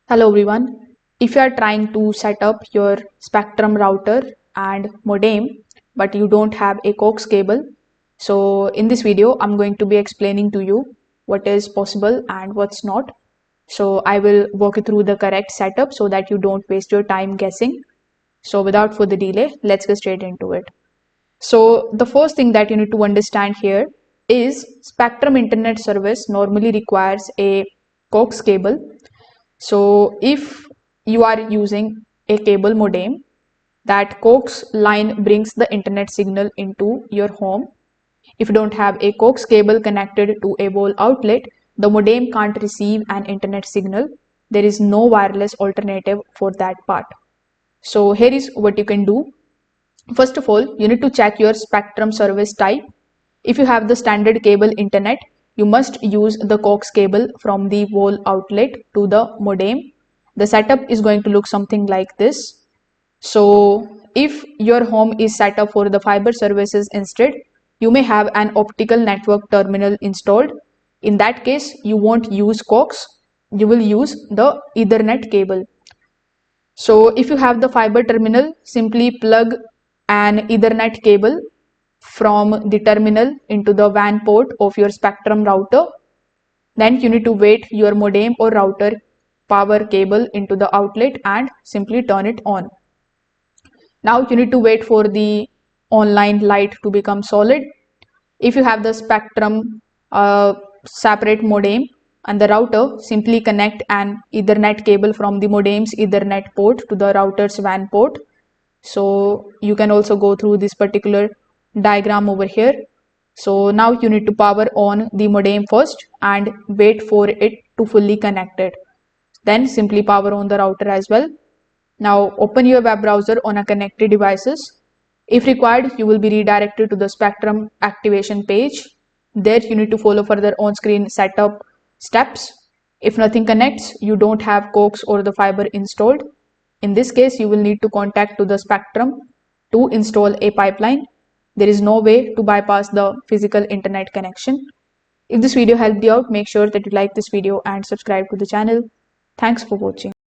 Hello everyone. If you are trying to set up your Spectrum router and modem but you don't have a coax cable, so in this video I'm going to be explaining to you what is possible and what's not. So I will walk you through the correct setup so that you don't waste your time guessing. So without further delay, let's get straight into it. So the first thing that you need to understand here is Spectrum internet service normally requires a coax cable. So if you are using a cable modem, that coax line brings the internet signal into your home. If you don't have a coax cable connected to a wall outlet, the modem can't receive an internet signal. There is no wireless alternative for that part. So here is what you can do. First of all, you need to check your Spectrum service type. If you have the standard cable internet, you must use the coax cable from the wall outlet to the modem. The setup is going to look something like this. So if your home is set up for the fiber services instead, you may have an optical network terminal installed. In that case, you won't use coax, you will use the Ethernet cable. So if you have the fiber terminal, simply plug an Ethernet cable from the terminal into the WAN port of your Spectrum router. Then you need to wait your modem or router power cable into the outlet and simply turn it on. Now you need to wait for the online light to become solid. If you have the Spectrum separate modem and the router, simply connect an Ethernet cable from the modem's Ethernet port to the router's WAN port. So you can also go through this particular diagram over here. So now you need to power on the modem first and wait for it to fully connect it. Then simply power on the router as well. Now open your web browser on a connected devices. If required, you will be redirected to the Spectrum activation page. There you need to follow further on-screen setup steps. If nothing connects, you don't have coax or the fiber installed. In this case, you will need to contact to the Spectrum to install a pipeline. There is no way to bypass the physical internet connection. If this video helped you out, make sure that you like this video and subscribe to the channel. Thanks for watching.